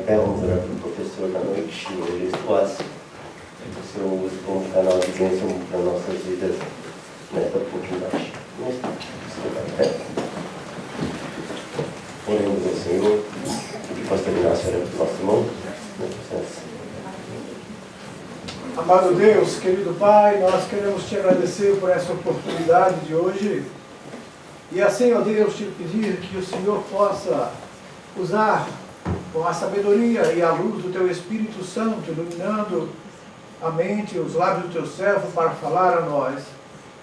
pé, vamos orar para o professor da noite, Luiz Tuas. Que o Senhor use como canal de bênção para nossas vidas nesta oportunidade. Oremos ao Senhor, que possa terminar a senhora do nosso irmão. Amado Deus, querido Pai, nós queremos te agradecer por essa oportunidade de hoje. E assim, ó Deus, te pedir que o Senhor possa usar com a sabedoria e a luz do Teu Espírito Santo, iluminando a mente e os lábios do Teu servo para falar a nós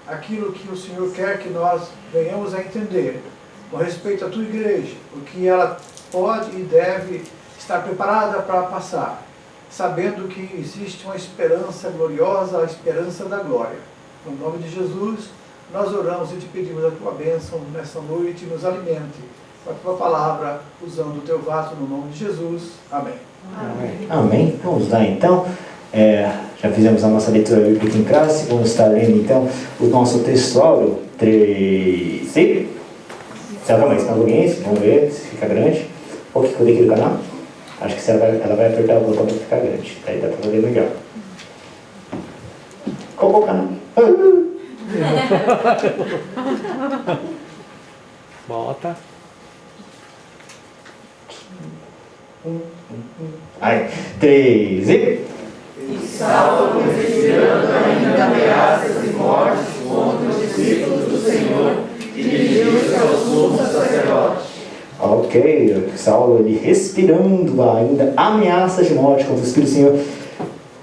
aquilo que o Senhor quer que nós venhamos a entender com respeito à Tua igreja, o que ela pode e deve estar preparada para passar, sabendo que existe uma esperança gloriosa, a esperança da glória. No nome de Jesus, nós oramos e te pedimos a Tua bênção nessa noite, nos alimente com a Tua palavra, usando o Teu vaso no nome de Jesus. Amém. Amém. Amém. Vamos lá então. Já fizemos a nossa leitura bíblica em classe, vamos estar lendo então o nosso texto áureo 13. Exatamente, vamos ver se fica grande. Ou que eu dei aqui do canal? Acho que ela vai apertar o botão para ficar grande. Daí dá para ver melhor. Qual é o canal? Bota. Aí, 13. E Saulo, respirando ainda ameaças e mortes contra os discípulos do Senhor, dirigiu-se ao sumo sacerdote. Ok, Saulo, ele respirando ainda ameaças de morte contra o Espírito do Senhor,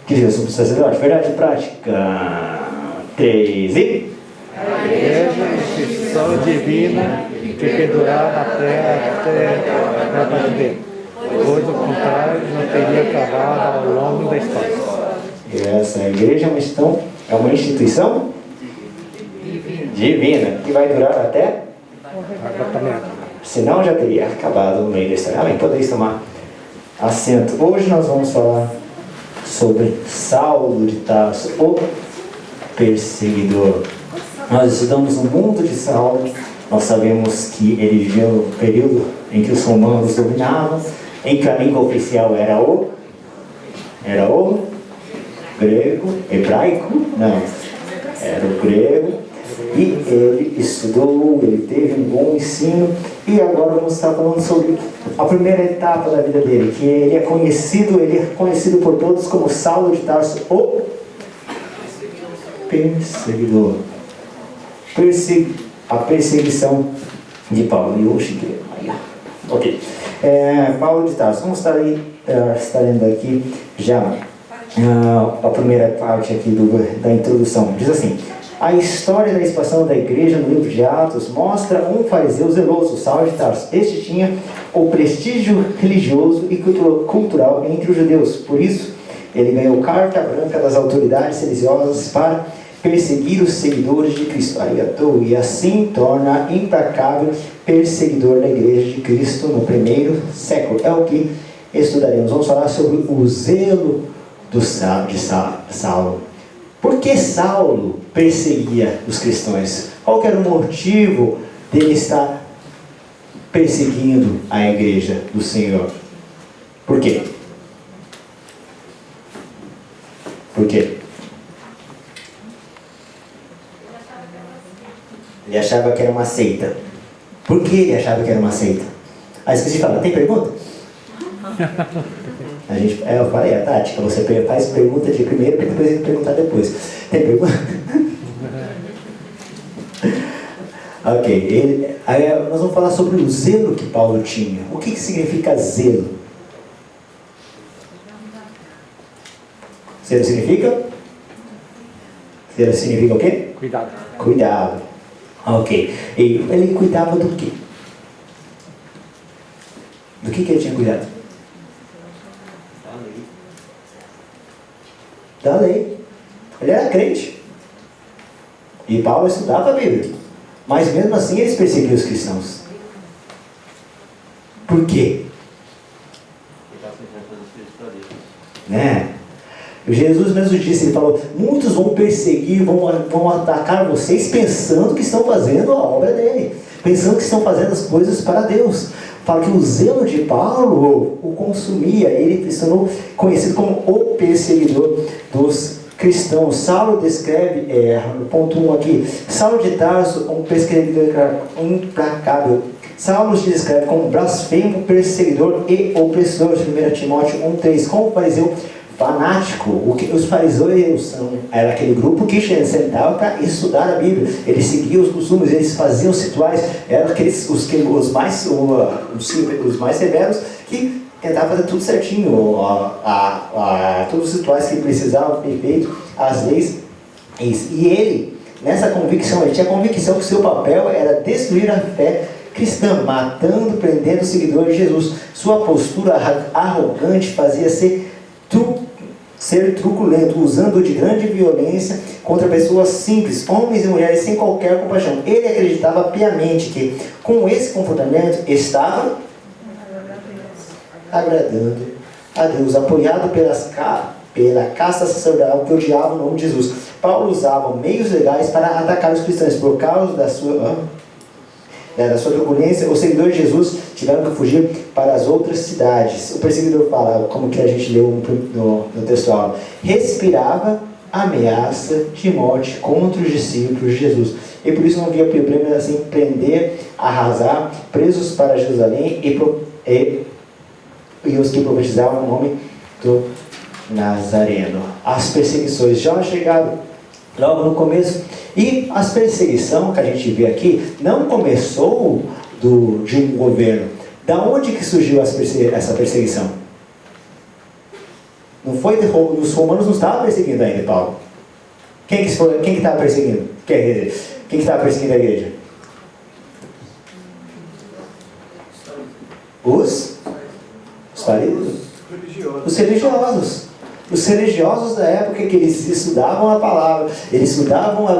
dirigiu-se ao sumo sacerdote. Verdade prática. 13. A igreja é a instituição divina que perdurar na terra até a bater. Pois o contrário não teria acabado ao longo da história. Essa igreja é uma instituição divina que vai durar até, senão já teria acabado no meio da história. Amém. Podeis tomar assento. Hoje nós vamos falar sobre Saulo de Tarso, o perseguidor. Nós estudamos o mundo de Saulo. Nós sabemos que ele viveu no período em que os romanos dominavam, em que a língua oficial era o grego, hebraico, não, era o grego, e ele estudou, ele teve um bom ensino, e agora vamos estar falando sobre a primeira etapa da vida dele, que ele é conhecido por todos como Saulo de Tarso, o perseguidor. A perseguição de Paulo. E hoje, ok. Paulo de Tarso, vamos estar lendo aqui já a primeira parte aqui da introdução. Diz assim: a história da expansão da igreja no livro de Atos mostra um fariseu zeloso, Saulo de Tarso. Este tinha o prestígio religioso e cultural entre os judeus. Por isso, ele ganhou carta branca das autoridades religiosas para perseguir os seguidores de Cristo. E assim torna implacável perseguidor da igreja de Cristo no primeiro século. É o que estudaremos. Vamos falar sobre o zelo de Saulo. Por que Saulo perseguia os cristãos? Qual que era o motivo dele estar perseguindo a igreja do Senhor? Por quê? Por quê? Ele achava que era uma seita. Por que ele achava que era uma seita? Esqueci de falar. Tem pergunta? Eu falei, a tática, você faz pergunta de primeiro para depois ele perguntar depois. Tem pergunta? Ok. Nós vamos falar sobre o zelo que Paulo tinha. O que significa zelo? Zelo significa? Zelo significa o quê? Cuidado. Cuidado. Ok. E ele cuidava do quê? Do que ele tinha cuidado? Da lei. Ele era crente. E Paulo estudava a Bíblia. Mas mesmo assim eles perseguiam os cristãos. Por quê? Né? Jesus mesmo disse, ele falou, muitos vão perseguir, vão atacar vocês pensando que estão fazendo a obra dele, pensando que estão fazendo as coisas para Deus. fala que o zelo de Paulo o consumia. Ele se tornou conhecido como o perseguidor dos cristãos. Saulo descreve, no ponto 1 aqui, Saulo de Tarso, um perseguidor implacável. Saulo se descreve como blasfemo, perseguidor e opressor, 1 Timóteo 1,3, como fariseu fanático. Os fariseus era aquele grupo que sentava para estudar a Bíblia. Eles seguiam os costumes, eles faziam os rituais, eram aqueles os mais severos que tentavam fazer tudo certinho, todos os rituais que precisavam ser feitos, as leis. E ele, nessa convicção, ele tinha a convicção que o seu papel era destruir a fé cristã, matando, prendendo os seguidores de Jesus. Sua postura arrogante fazia ser truculento, usando de grande violência contra pessoas simples, homens e mulheres sem qualquer compaixão. Ele acreditava piamente que, com esse comportamento, estava agradando a Deus, apoiado pela casta sacerdotal que odiava o nome de Jesus. Paulo usava meios legais para atacar os cristãos. Por causa da sua turbulência, os seguidores de Jesus tiveram que fugir para as outras cidades. O perseguidor fala, como que a gente leu no textual, respirava ameaça de morte contra os discípulos de Jesus. E por isso não havia problema assim prender, arrasar, presos para Jerusalém e os que profetizavam o nome do Nazareno. As perseguições já chegaram logo no começo. E a perseguição que a gente vê aqui não começou de um governo. Da onde que surgiu essa perseguição? Não foi os romanos não estavam perseguindo ainda Paulo. Quem que estava perseguindo? Quem que estava perseguindo a igreja? Os fariseus. Os religiosos. Os religiosos da época que eles estudavam a palavra, eles estudavam a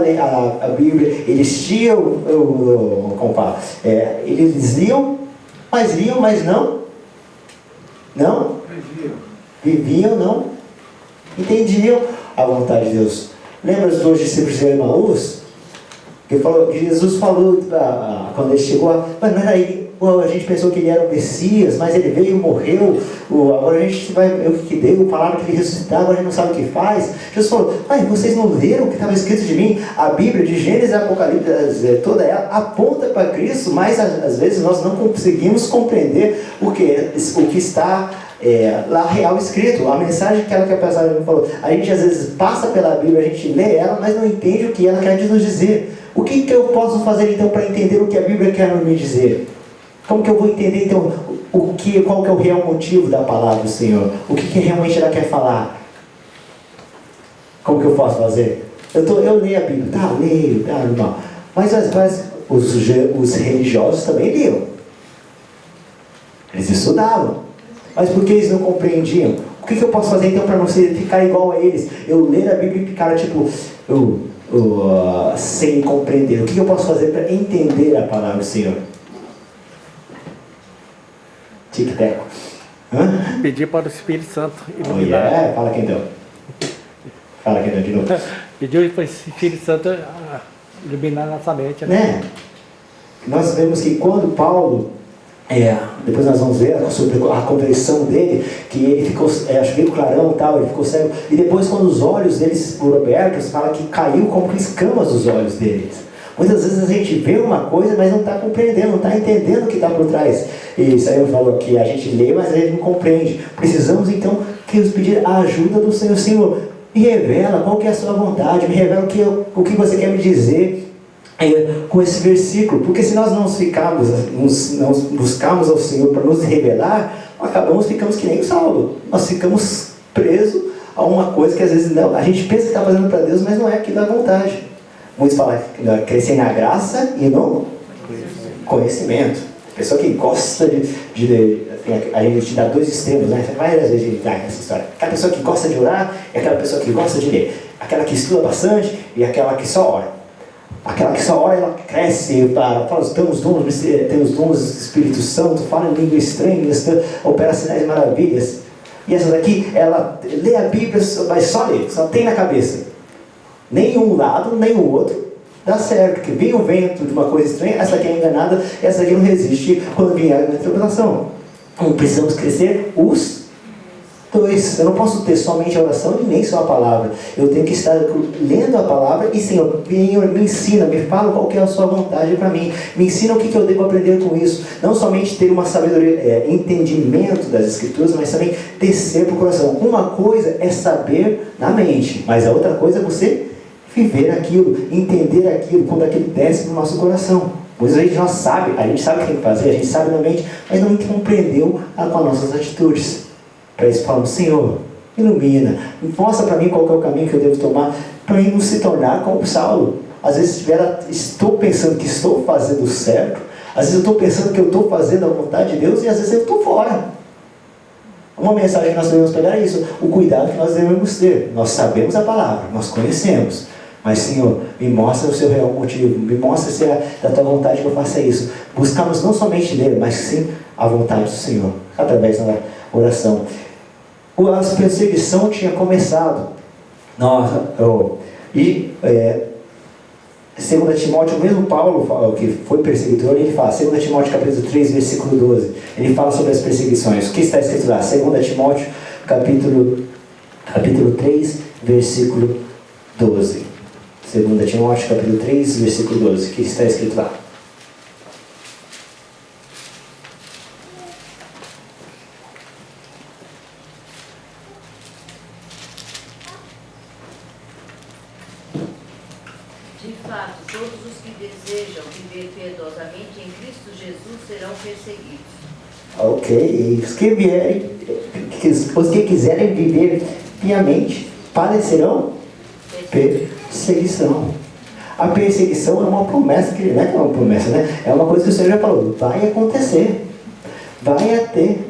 Bíblia, eles tinham, como fala, eles liam, mas não viviam, não entendiam a vontade de Deus. Lembra dos dois discípulos de Emaús? Que Jesus falou, quando ele chegou, mas não era aí. A gente pensou que ele era o Messias, mas ele veio e morreu. Agora a gente vai ver o que deu, falaram que ele ressuscitava, agora a gente não sabe o que faz. Jesus falou, vocês não leram o que estava escrito de mim? A Bíblia, de Gênesis e Apocalipse, toda ela aponta para Cristo, mas às vezes nós não conseguimos compreender o que está lá real escrito. A mensagem que a passagem falou, a gente às vezes passa pela Bíblia, a gente lê ela, mas não entende o que ela quer nos dizer. O que eu posso fazer então para entender o que a Bíblia quer me dizer? Como que eu vou entender então qual que é o real motivo da palavra do Senhor? O que realmente ela quer falar? Como que eu posso fazer? Eu leio a Bíblia, leio, irmão. Mas os religiosos também liam. Eles estudavam. Mas por que eles não compreendiam? O que eu posso fazer então para não ficar igual a eles? Eu ler a Bíblia e ficar sem compreender. O que eu posso fazer para entender a palavra do Senhor? Tic-teco. Pedir para o Espírito Santo iluminar. Fala aqui então. Fala aqui então de novo. Pediu para o Espírito Santo iluminar nossa mente, né? Nós vemos que quando Paulo, depois nós vamos ver sobre a conversão dele, que ele ficou, acho que meio clarão, ele ficou cego, e depois quando os olhos deles foram abertos, fala que caiu como escamas dos olhos deles. Muitas vezes a gente vê uma coisa, mas não está compreendendo, não está entendendo o que está por trás. E isso aí eu falo que a gente lê, mas a gente não compreende. Precisamos então pedir a ajuda do Senhor. Senhor, me revela qual que é a sua vontade, me revela o que você quer me dizer com esse versículo. Porque se nós não buscarmos ao Senhor para nos revelar, ficamos que nem o Saulo. Nós ficamos presos a uma coisa que às vezes não, a gente pensa que está fazendo para Deus, mas não é aquilo da vontade. Muitos falam crescer na graça e no conhecimento. Pessoa que gosta a gente dá dois extremos, né? Várias vezes a gente dá essa história. Aquela pessoa que gosta de orar e aquela pessoa que gosta de ler. Aquela que estuda bastante e aquela que só ora. Aquela que só ora, ela cresce, tem os dons do Espírito Santo, fala em língua estranha, opera sinais e maravilhas. E essa daqui, ela lê a Bíblia, mas só lê, só tem na cabeça. Nem um lado, nem o outro. dá certo, porque vem o vento de uma coisa estranha, essa aqui é enganada, essa aqui não resiste quando vier a tribulação. Então precisamos crescer os dois. Eu não posso ter somente a oração e nem só a palavra. Eu tenho que estar lendo a palavra e Senhor, me ensina, me fala qual que é a sua vontade para mim. Me ensina o que eu devo aprender com isso. Não somente ter uma sabedoria, entendimento das Escrituras, mas também descer para o coração. Uma coisa é saber na mente, mas a outra coisa é você viver aquilo, entender aquilo, quando aquilo desce no nosso coração. Muitas vezes a gente sabe o que tem que fazer, a gente sabe na mente, mas não compreendeu com as nossas atitudes. Para isso falamos, Senhor, ilumina, mostra para mim qual que é o caminho que eu devo tomar, para mim não se tornar como Saulo. Às vezes estou pensando que estou fazendo certo, às vezes eu estou pensando que eu estou fazendo a vontade de Deus, e às vezes eu estou fora. Uma mensagem que nós devemos pegar é isso, o cuidado que nós devemos ter. Nós sabemos a palavra, nós conhecemos, mas Senhor, me mostra o seu real motivo, me mostra se é da tua vontade que eu faça isso. Buscamos não somente ler, mas sim a vontade do Senhor, através da oração. A perseguição tinha começado. E 2 Timóteo, o mesmo Paulo, que foi perseguidor, ele fala, 2 Timóteo capítulo 3, versículo 12, ele fala sobre as perseguições. O que está escrito lá? 2 Timóteo capítulo 3, versículo 12. 2 Timóteo capítulo 3, versículo 12. O que está escrito lá? De fato, todos os que desejam viver piedosamente em Cristo Jesus serão perseguidos. Ok, e os que quiserem viver piamente padecerão perseguição. A perseguição é uma promessa, que não é uma promessa, né? É uma coisa que o Senhor já falou, vai acontecer, vai ter.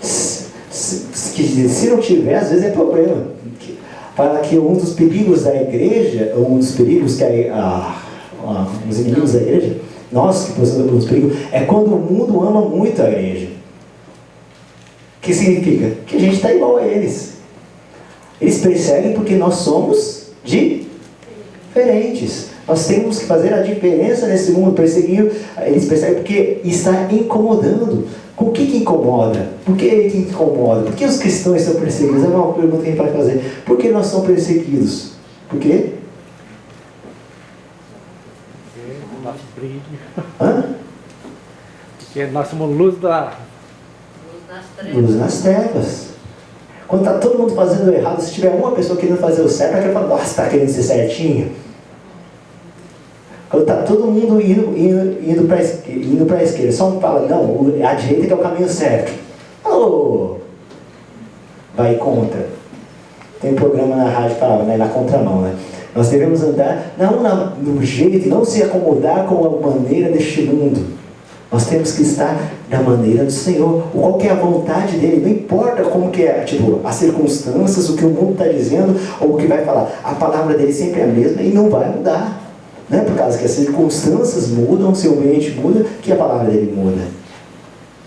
Se não tiver, às vezes é problema. Fala que um dos perigos da igreja, um dos perigos que os inimigos da igreja, nós que possamos os perigos, é quando o mundo ama muito a igreja. O que significa? Que a gente está igual a eles. Eles perseguem porque nós somos diferentes. Nós temos que fazer a diferença nesse mundo. Eles perseguem porque está incomodando. O que incomoda? Por que incomoda? Por que os cristãos estão perseguidos? É uma pergunta que a gente pode fazer. Por que nós somos perseguidos? Por quê? Porque nós brilho. Hã? Porque nós somos luz nas trevas. Quando está todo mundo fazendo errado, se tiver uma pessoa querendo fazer o certo, ela fala, nossa, está querendo ser certinho. Quando está todo mundo indo para a esquerda, só um fala, não, a direita que é o caminho certo. Oh, vai contra. Tem um programa na rádio que falava, né, na contramão, né? Nós devemos andar não no jeito, não se acomodar com a maneira deste mundo. Nós temos que estar da maneira do Senhor. Qual que é a vontade dele? Não importa como que é, as circunstâncias, o que o mundo está dizendo, ou o que vai falar. A palavra dele sempre é a mesma e não vai mudar. Não é por causa que as circunstâncias mudam, seu ambiente muda, que a palavra dele muda.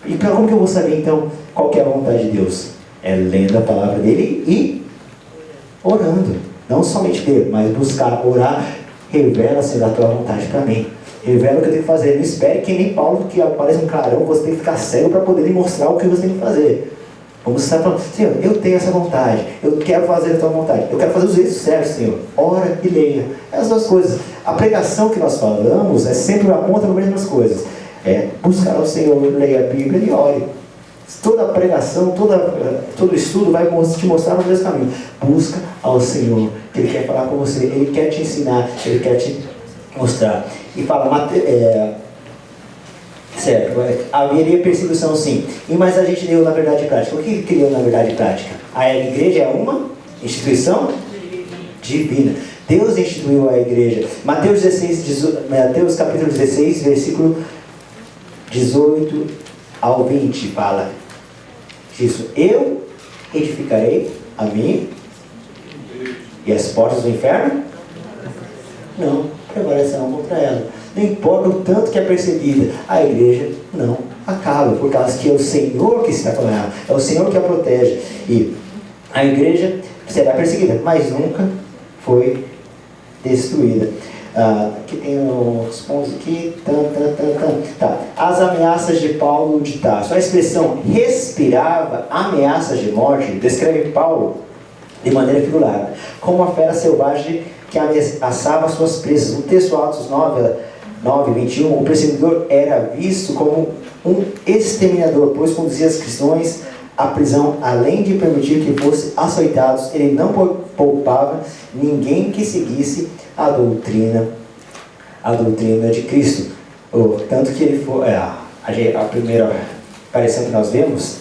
E como que eu vou saber então qual que é a vontade de Deus? É lendo a palavra dele e orando. Não somente ler, mas buscar, orar. Revela, Senhor, a tua vontade para mim. Revela o que eu tenho que fazer. Não espere que nem Paulo, que aparece um clarão, você tem que ficar cego para poder lhe mostrar o que você tem que fazer. Vamos estar falando, Senhor, eu tenho essa vontade, eu quero fazer a tua vontade, eu quero fazer os jeitos certos, Senhor. Ora e leia. As duas coisas. A pregação que nós falamos é sempre aponta nas mesmas coisas. É buscar o Senhor, leia a Bíblia e ore. Toda pregação, todo estudo vai te mostrar no mesmo caminho. Busca ao Senhor, que Ele quer falar com você, Ele quer te ensinar, Ele quer te mostrar. E fala, certo, haveria perseguição sim. Mas a gente leu na verdade prática. O que leu na verdade prática? A igreja é uma instituição divina. Deus instituiu a igreja. Mateus capítulo 16, versículo 18 ao 20 fala isso. Eu edificarei a mim e as portas do inferno não prevalecerão contra ela. Não importa o tanto que é perseguida, a igreja não acaba, por causa que é o Senhor que está com ela, é o Senhor que a protege. E a igreja será perseguida, mas nunca foi destruída. Aqui tem os pontos aqui. Tá. As ameaças de Paulo de Tarso. A expressão respirava ameaças de morte descreve Paulo de maneira figurada, como uma fera selvagem que ameaçava suas presas. No texto Atos 9:21, o perseguidor era visto como um exterminador, pois conduzia os cristãos à prisão, além de permitir que fossem açoitados. Ele não poupava ninguém que seguisse a doutrina de Cristo. Tanto que ele foi, a primeira aparição que nós vemos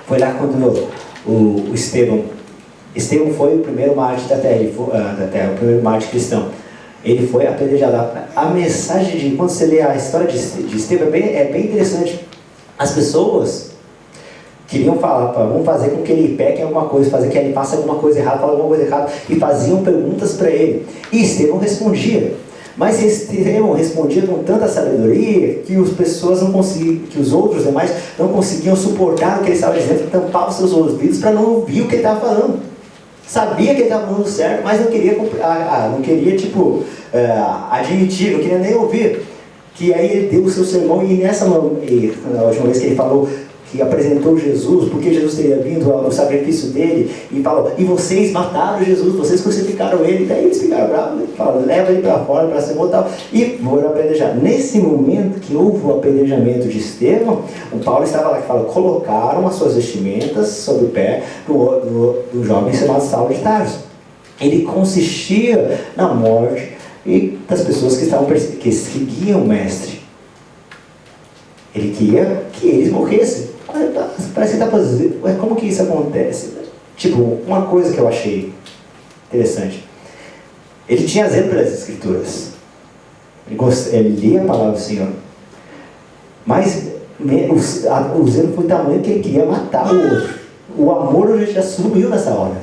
foi lá quando o Estevão foi o primeiro mártir da terra, o primeiro mártir cristão. Ele foi apedrejado. A mensagem quando você lê a história de Estevão é bem interessante. As pessoas queriam falar, vamos fazer com que ele peque em alguma coisa, fazer que ele faça alguma coisa errada, fale alguma coisa errada, e faziam perguntas para ele. E Estevão respondia. Mas Estevão respondia com tanta sabedoria que as pessoas não conseguiam, que os outros demais não conseguiam suportar o que ele estava dizendo, tampavam seus ouvidos para não ouvir o que ele estava falando. Sabia que ele estava falando certo, mas não queria admitir, não queria nem ouvir. Que aí ele deu o seu sermão, e na última vez que ele falou, que apresentou Jesus, porque Jesus teria vindo ao sacrifício dele, e falou, e vocês mataram Jesus, vocês crucificaram ele. Daí eles ficaram bravos, falaram, leva ele para fora, para ser mortal, e foram apedrejar. Nesse momento que houve o apedrejamento de Estevão, o Paulo estava lá, que fala, colocaram as suas vestimentas sobre o pé do jovem chamado Saulo de Tarso. Ele consistia na morte e das pessoas que seguiam o mestre. Ele queria que eles morressem. Parece que está fazendo. Como que isso acontece? Tipo, uma coisa que eu achei interessante. Ele tinha zelo pelas Escrituras. Ele lia a palavra do Senhor. Mas o zelo foi tamanho que ele queria matar o outro. O amor já subiu nessa hora.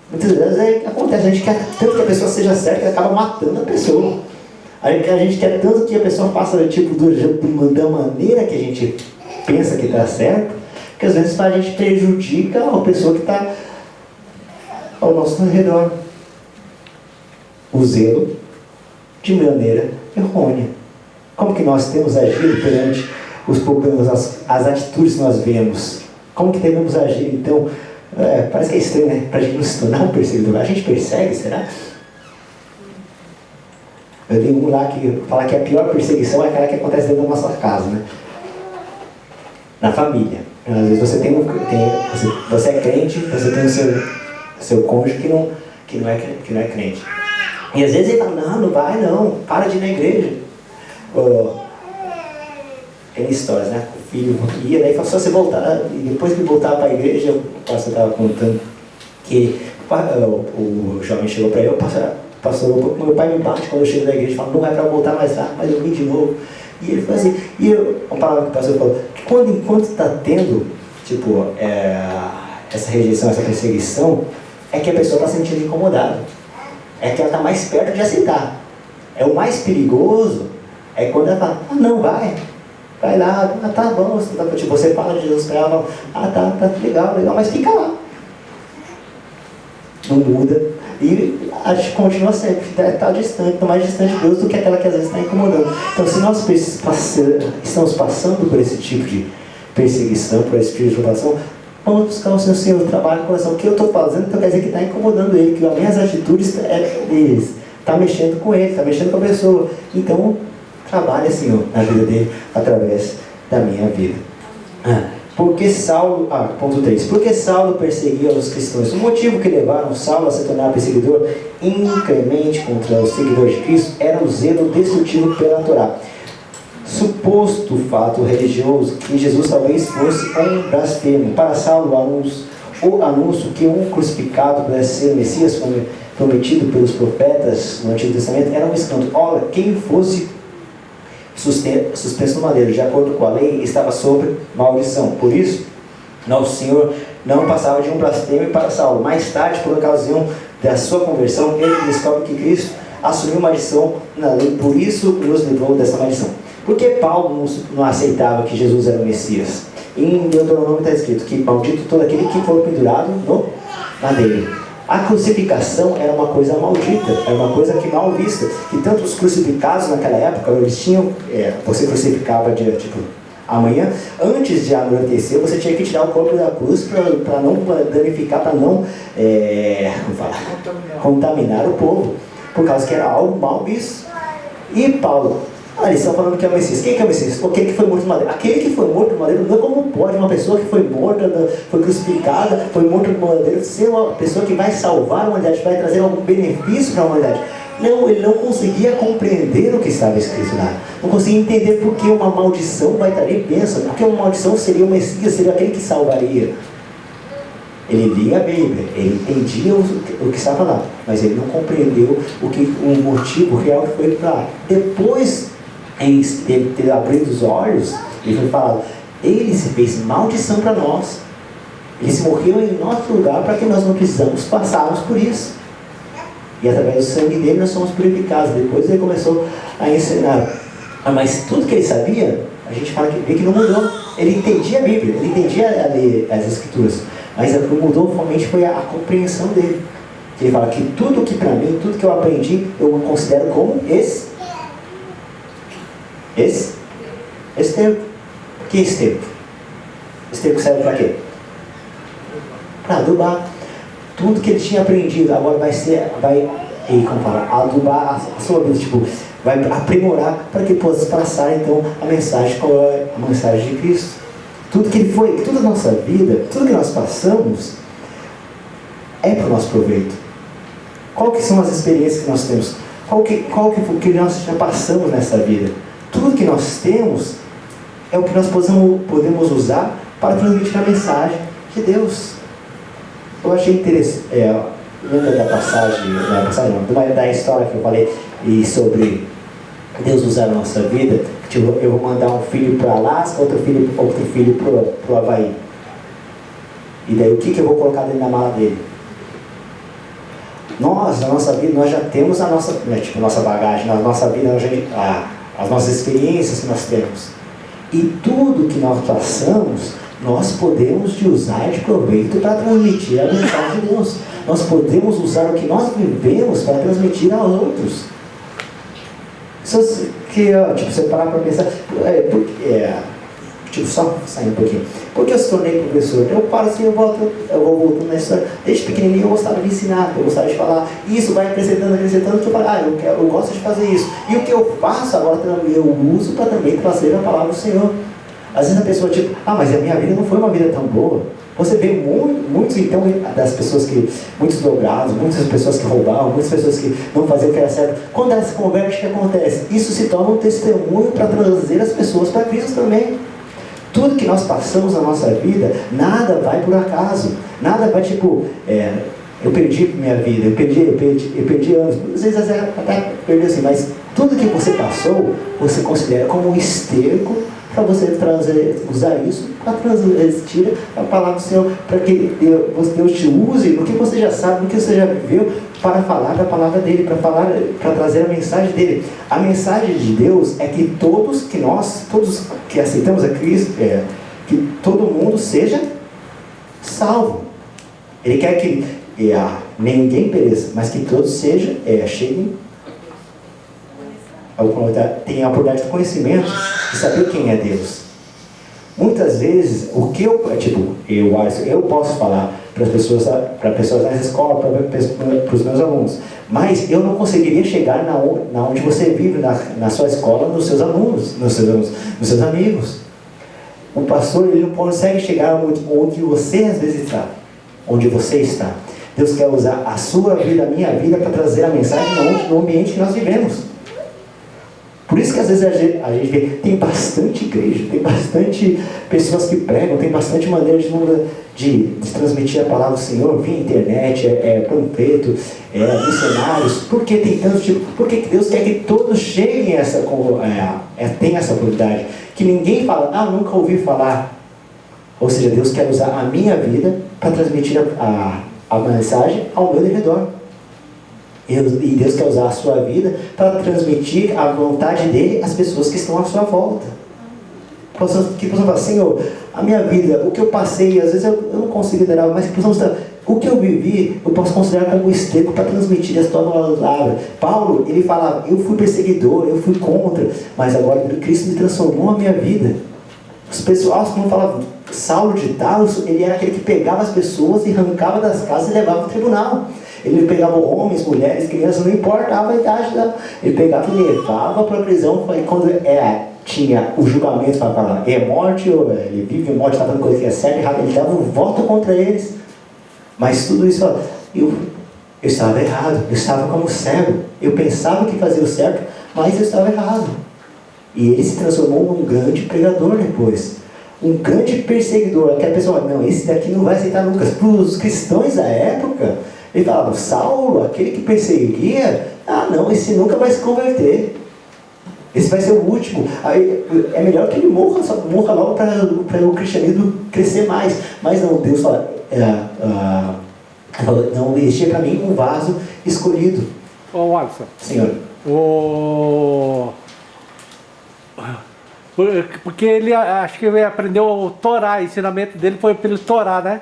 Muitas vezes acontece, a gente quer tanto que a pessoa seja certa que acaba matando a pessoa. A gente quer tanto que a pessoa faça da maneira que a gente pensa que está certo, que às vezes a gente prejudica a pessoa que está ao nosso redor. O zelo de maneira errônea. Como que nós temos agido perante os problemas, as atitudes que nós vemos? Como que devemos agir? Então, parece que é estranho, né? Para a gente não se tornar um perseguidor. A gente persegue, será? Eu tenho um lá que fala que a pior perseguição é aquela que acontece dentro da nossa casa, né? Na família. Às vezes você é crente, você tem o seu cônjuge que não é crente. E às vezes ele fala, não vai não, para de ir na igreja. Tem histórias, né? O filho ia, daí só você voltar, e depois que voltar para a igreja, o pastor estava contando que o jovem chegou para ele, pastor, meu pai me bate quando eu chego da igreja, fala, não vai para voltar mais lá, mas eu vim de novo. E ele falou assim, uma palavra que o pastor falou, que enquanto está tendo, essa rejeição, essa perseguição, é que a pessoa está se sentindo incomodada. É que ela está mais perto de aceitar. É o mais perigoso, é quando ela fala, não, vai lá, tá bom, você fala de Jesus para ela, tá legal, mas fica lá. Não muda. E a gente continua sempre, está distante, está mais distante de Deus do que aquela que às vezes está incomodando. Então, se nós estamos passando por esse tipo de perseguição, por esse tipo de provação, vamos buscar o Senhor, trabalho no coração. O que eu estou fazendo, então quer dizer que está incomodando Ele, que as minhas atitudes estão mexendo com Ele, está mexendo com a pessoa. Então, trabalhe, Senhor, na vida dele, através da minha vida. Porque Saulo, ponto 3, porque Saulo perseguia os cristãos. O motivo que levaram Saulo a se tornar perseguidor inclemente contra os seguidores de Cristo era o zelo destrutivo pela Torá. Suposto fato religioso que Jesus talvez fosse um blasfemo. Para Saulo, o anúncio que um crucificado pudesse ser o Messias prometido pelos profetas no Antigo Testamento era um escândalo. Ora, quem fosse suspenso no madeiro, de acordo com a lei, estava sob maldição. Por isso, nosso Senhor não passava de um blasfemo para Saulo. Mais tarde, por ocasião da sua conversão, ele descobre que Cristo assumiu maldição na lei, por isso nos livrou dessa maldição. Porque Paulo não aceitava que Jesus era o Messias? Em Deuteronômio está escrito que maldito todo aquele que for pendurado no madeiro. A crucificação era uma coisa maldita, era uma coisa que mal vista. E tanto os crucificados naquela época, eles tinham, você crucificava tipo, amanhã, antes de anoitecer, você tinha que tirar o corpo da cruz para não danificar, para não contaminar o povo, por causa que era algo mal visto. E Paulo, eles estão falando que é o Messias. Quem que é o Messias? Aquele que foi morto no madeiro. Aquele que foi morto no madeiro, não, como pode uma pessoa que foi morta, foi crucificada, foi morta no madeiro, ser uma pessoa que vai salvar a humanidade, vai trazer algum benefício para a humanidade? Não, ele não conseguia compreender o que estava escrito lá. Não conseguia entender por que uma maldição vai trazer bênção, porque uma maldição seria o Messias, seria aquele que salvaria. Ele lia a Bíblia, ele entendia o que estava lá, mas ele não compreendeu o motivo real que foi para lá. Depois de ter abrido os olhos, ele foi falado, ele se fez maldição para nós. Ele se morreu em nosso lugar para que nós não precisamos passarmos por isso. E através do sangue dele nós somos purificados. Depois ele começou a ensinar. Mas tudo que ele sabia, a gente fala que não mudou. Ele entendia a Bíblia, ele entendia as Escrituras. Mas o que mudou somente foi a compreensão dele. Ele fala que tudo que para mim, tudo que eu aprendi, eu considero como esterco. Por que esterco? Esterco serve para quê? Para adubar. Tudo que ele tinha aprendido agora vai adubar a sua vida, tipo, vai aprimorar para que possa passar então a mensagem de Cristo. Tudo que ele foi, toda a nossa vida, tudo que nós passamos é para o nosso proveito. Qual que são as experiências que nós temos? Qual que nós já passamos nessa vida? Tudo que nós temos é o que nós podemos usar para transmitir a mensagem de Deus. Eu achei interessante, lembra da passagem, da história que eu falei sobre Deus usar a nossa vida? Tipo, eu vou mandar um filho para Alasca, outro filho para o Havaí. E daí o que eu vou colocar dentro da mala dele? Nós, na nossa vida, nós já temos a nossa, nossa bagagem, na nossa vida, as nossas experiências que nós temos. E tudo que nós passamos, nós podemos de usar de proveito para transmitir a mensagem de Deus. Nós podemos usar o que nós vivemos para transmitir aos outros. Você parar para pensar, só sair um pouquinho. Porque eu se tornei professor? Eu paro assim, eu vou voltando na história. Desde pequenininho eu gostava de ensinar, eu gostava de falar. Isso vai acrescentando, que eu falo, eu gosto de fazer isso. E o que eu faço agora também, eu uso para também trazer a palavra do Senhor. Às vezes a pessoa mas a minha vida não foi uma vida tão boa. Você vê muitos então, das pessoas muitos drogados, muitas pessoas que roubavam, muitas pessoas que não faziam o que era certo. Quando elas se convertem, o que acontece? Isso se torna um testemunho para trazer as pessoas para Cristo também. Tudo que nós passamos na nossa vida, nada vai por acaso. Nada vai eu perdi minha vida, eu perdi anos. Às vezes até perdeu assim, mas tudo que você passou, você considera como um esterco para você usar isso para transmitir a palavra do Senhor, para que Deus te use no que você já sabe, no que você já viveu, para falar da palavra dele, para trazer a mensagem dele. A mensagem de Deus é que todos que aceitamos a Cristo, que todo mundo seja salvo. Ele quer que ninguém pereça, mas que todos cheguem tenham a oportunidade de conhecimento, de saber quem é Deus. Muitas vezes, o que eu posso falar para pessoas na escola, para os meus alunos, mas eu não conseguiria chegar na onde você vive, na sua escola, nos seus alunos, nos seus amigos. O pastor, ele não consegue chegar onde você às vezes está, onde você está. Deus quer usar a sua vida, a minha vida, para trazer a mensagem no ambiente que nós vivemos. Por isso que às vezes a gente vê, tem bastante igreja, tem bastante pessoas que pregam, tem bastante maneira de transmitir a palavra do Senhor via internet, panfleto, missionários. Por que tem tantos tipos? Porque Deus quer que todos cheguem tenham essa oportunidade. Que ninguém fala, nunca ouvi falar. Ou seja, Deus quer usar a minha vida para transmitir a mensagem ao meu redor. E Deus quer usar a sua vida para transmitir a vontade dele às pessoas que estão à sua volta. Que possam falar, Senhor, a minha vida, o que eu passei, às vezes eu não consigo liderar, mas que possamos O que eu vivi, eu posso considerar como esterco para transmitir a tua palavra. Paulo, ele falava, eu fui perseguidor, eu fui contra, mas agora Cristo me transformou a minha vida. Os pessoais, como falavam, Saulo de Tarso, ele era aquele que pegava as pessoas e arrancava das casas e levava ao tribunal. Ele pegava homens, mulheres, crianças, não importava a idade dela. Ele pegava e levava para a prisão. Quando tinha o julgamento para falar, é morte ou ele vive morte, está fazendo coisa que é certa e errada, ele dava um voto contra eles. Mas tudo isso, eu estava errado, eu estava como cego. Eu pensava que fazia o certo, mas eu estava errado. E ele se transformou num grande pregador depois. Um grande perseguidor. Aquela pessoa, não, esse daqui não vai aceitar nunca. Para os cristãos da época, ele falava, Saulo, aquele que perseguia, não, esse nunca vai se converter. Esse vai ser o último. Aí, é melhor que ele morra logo para o cristianismo crescer mais. Mas não, Deus fala, não, deixe para mim um vaso escolhido. Ô, Alisson. Senhor. Porque ele, acho que ele aprendeu o Torá, o ensinamento dele foi pelo Torá, né?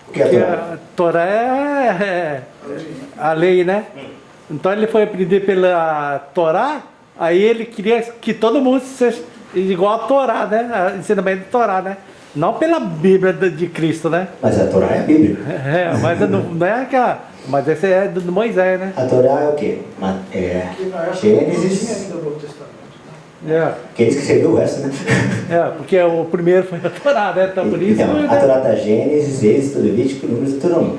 O que é Porque Torá? a Torá é a lei, né? Então ele foi aprender pela Torá, aí ele queria que todo mundo seja igual a Torá, né? O ensinamento do Torá, né? Não pela Bíblia de Cristo, né? Mas a Torá é a Bíblia. Mas não é aquela... Mas esse é do Moisés, né? A Torá é o quê? Que na época não Gênesis. tinha ainda o Novo Testamento. Aqueles que escreveu o resto, né? Porque o primeiro foi a Torá, né? Então por isso... Então, a Torá está Gênesis, Êxodo, Levítico, Números e Deuteronômio.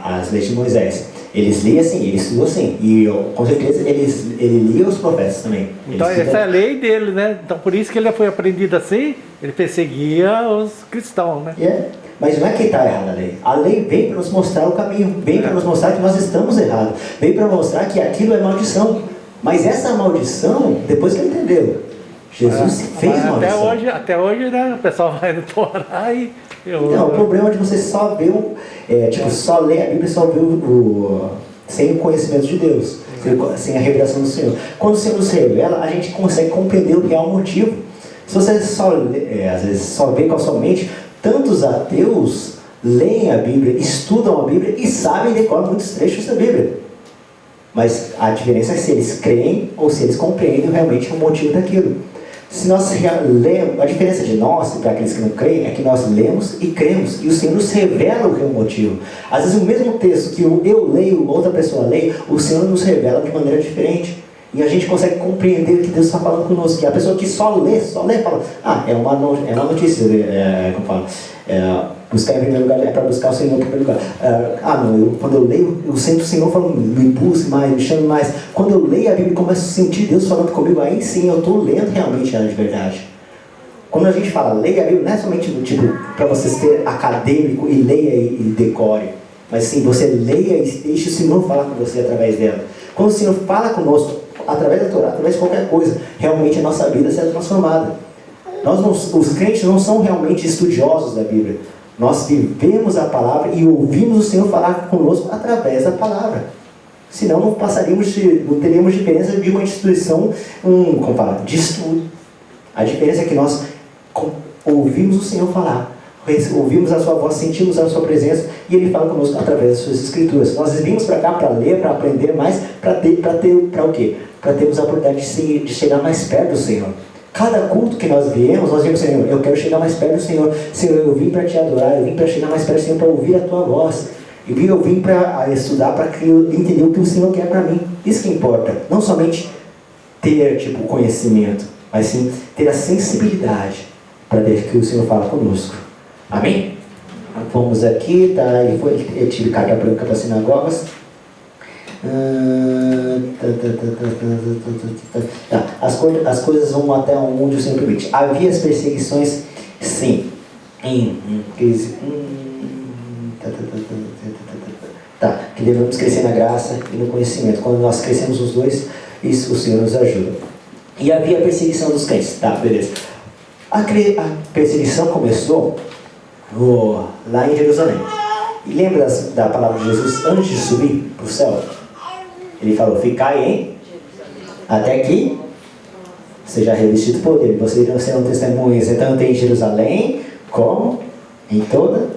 As leis de Moisés. Eles liam assim, eles estudam assim. E com certeza ele lia os profetas também. Então essa é a lei dele, né? Então por isso que ele foi aprendido assim, ele perseguia os cristãos, né? Mas não é que está errada a lei. A lei vem para nos mostrar o caminho, vem para nos mostrar que nós estamos errados, vem para mostrar que aquilo é maldição. Mas essa maldição, depois que ele entendeu, Jesus fez maldição. Até hoje, né? O pessoal vai no Torá e... Não, o problema é de você só ver, só ler a Bíblia e só ver sem o conhecimento de Deus, sem a revelação do Senhor. Quando o Senhor nos revela, a gente consegue compreender o real motivo. Se você às vezes só vê com a sua mente, tantos ateus leem a Bíblia, estudam a Bíblia e sabem decorar muitos trechos da Bíblia. Mas a diferença é se eles creem ou se eles compreendem realmente o motivo daquilo. Se nós lemos, a diferença de nós para aqueles que não creem é que nós lemos e cremos, e o Senhor nos revela o real motivo. Às vezes o mesmo texto que eu leio, outra pessoa lê, o Senhor nos revela de maneira diferente. E a gente consegue compreender o que Deus está falando conosco. E a pessoa que só lê, fala, é uma notícia, como fala, buscar em primeiro lugar é para buscar o Senhor em primeiro lugar. Quando eu leio, eu sinto o Senhor falando, me impulse mais, me chame mais. Quando eu leio a Bíblia e começo a sentir Deus falando comigo, aí sim eu estou lendo realmente ela de verdade. Quando a gente fala, leia a Bíblia, não é somente do tipo para você ser acadêmico e leia e decore, mas sim, você leia e deixe o Senhor falar com você através dela. Quando o Senhor fala conosco, através da Torá, através de qualquer coisa, realmente a nossa vida será transformada. Os crentes não são realmente estudiosos da Bíblia. Nós vivemos a palavra e ouvimos o Senhor falar conosco através da palavra. Senão não teríamos diferença de uma instituição, de estudo. A diferença é que nós ouvimos o Senhor falar, ouvimos a sua voz, sentimos a sua presença e Ele fala conosco através das suas escrituras. Nós vimos para cá para ler, para aprender mais, para o quê? Para termos a oportunidade de chegar mais perto do Senhor. Cada culto que nós viemos, nós vimos, Senhor, eu quero chegar mais perto do Senhor. Senhor, eu vim para te adorar, eu vim para chegar mais perto do Senhor, para ouvir a tua voz. Eu vim para estudar, para entender o que o Senhor quer para mim. Isso que importa. Não somente ter conhecimento, mas sim ter a sensibilidade para ver que o Senhor fala conosco. Amém? Vamos aqui, tá? Eu tive carta branca para sinagogas. As coisas vão até onde o Senhor permite. Havia as perseguições, sim. Que devemos crescer na graça e no conhecimento. Quando nós crescemos os dois, isso o Senhor nos ajuda. E havia a perseguição dos crentes. Tá, beleza. A perseguição começou lá em Jerusalém. E lembra da palavra de Jesus antes de subir para o céu? Ele falou, ficai até que seja revestido poder. Vocês serão testemunhas, tanto em Jerusalém como em toda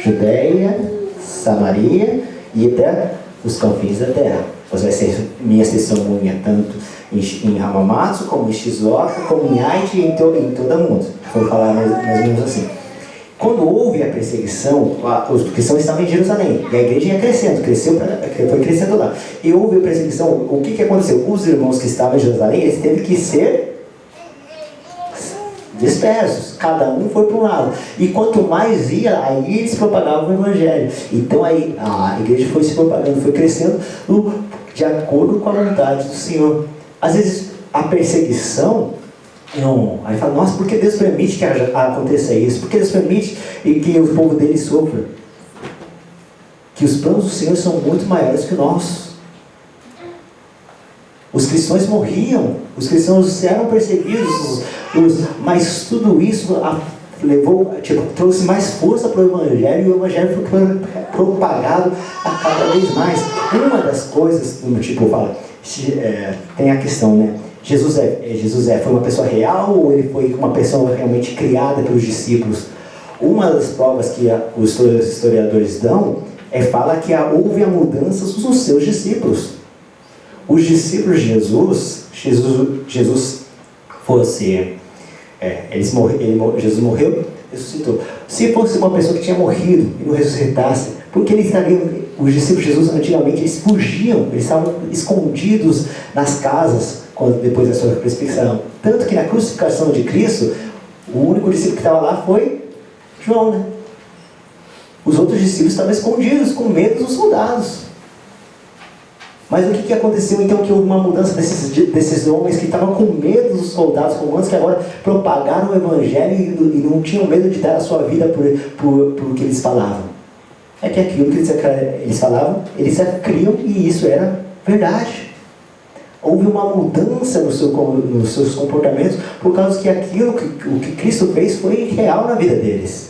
Judéia, Samaria e até os confins da terra. Você vai ser minha testemunha tanto em Hamamatsu, como em Shizuoka, como em Aichi e em todo o mundo. Vou falar mais ou menos assim. Quando houve a perseguição, os cristãos estavam em Jerusalém, e a igreja ia crescendo, foi crescendo lá. E houve a perseguição, o que aconteceu? Os irmãos que estavam em Jerusalém, eles teve que ser dispersos, cada um foi para um lado. E quanto mais ia, aí eles propagavam o evangelho. Então aí a igreja foi se propagando, foi crescendo de acordo com a vontade do Senhor. Às vezes a perseguição, não, aí fala, nossa, por que Deus permite que aconteça isso? Por que Deus permite que o povo dele sofra? Que os planos do Senhor são muito maiores que o nosso. Os cristãos morriam, os cristãos eram perseguidos, mas tudo isso trouxe mais força para o Evangelho, e o Evangelho foi propagado a cada vez mais. Uma das coisas, tem a questão, né? Jesus foi uma pessoa real ou ele foi uma pessoa realmente criada pelos discípulos? Uma das provas que os historiadores dão fala que houve a mudança nos seus discípulos. Os discípulos de Jesus fosse... Jesus morreu, ressuscitou. Se fosse uma pessoa que tinha morrido e não ressuscitasse, porque eles estariam... Os discípulos de Jesus, antigamente, eles fugiam, eles estavam escondidos nas casas, depois da sua crucificação. Tanto que na crucificação de Cristo, o único discípulo que estava lá foi João, né? Os outros discípulos estavam escondidos, com medo dos soldados. Mas o que aconteceu então? Que houve uma mudança desses homens que estavam com medo dos soldados romanos, que agora propagaram o evangelho e não tinham medo de dar a sua vida por que eles falavam. É que aquilo que eles falavam, eles criam, e isso era verdade. Houve uma mudança nos seus comportamentos, por causa que o que Cristo fez foi real na vida deles.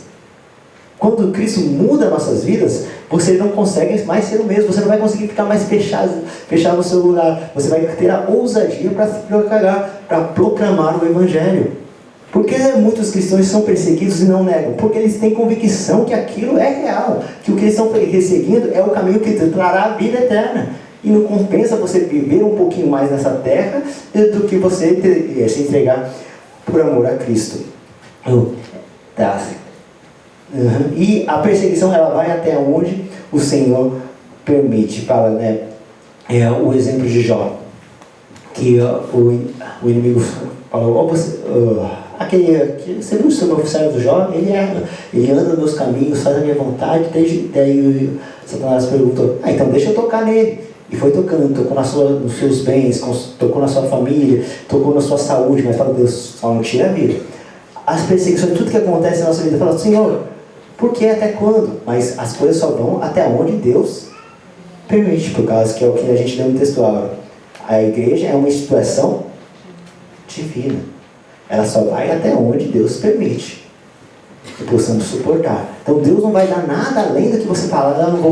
Quando Cristo muda nossas vidas, você não consegue mais ser o mesmo, você não vai conseguir ficar mais fechado no seu lugar, você vai ter a ousadia para proclamar o Evangelho. Por que muitos cristãos são perseguidos e não negam? Porque eles têm convicção que aquilo é real, que o que eles estão perseguindo é o caminho que trará a vida eterna. E não compensa você viver um pouquinho mais nessa terra do que você se entregar por amor a Cristo. E a perseguição, ela vai até onde o Senhor permite. Fala, né? O exemplo de Jó, que o inimigo falou, você viu o seu servo Jó? Ele anda nos meus caminhos, faz a minha vontade. Daí Satanás perguntou, então deixa eu tocar nele. E foi tocando, tocou nos seus bens, tocou na sua família, tocou na sua saúde, mas fala, Deus só não tira a vida. As perseguições, tudo que acontece na nossa vida, fala, Senhor, por que até quando? Mas as coisas só vão até onde Deus permite, por causa que é o que a gente lê no textual. A igreja é uma instituição divina. Ela só vai até onde Deus permite que possamos suportar. Então Deus não vai dar nada além do que você fala, não vou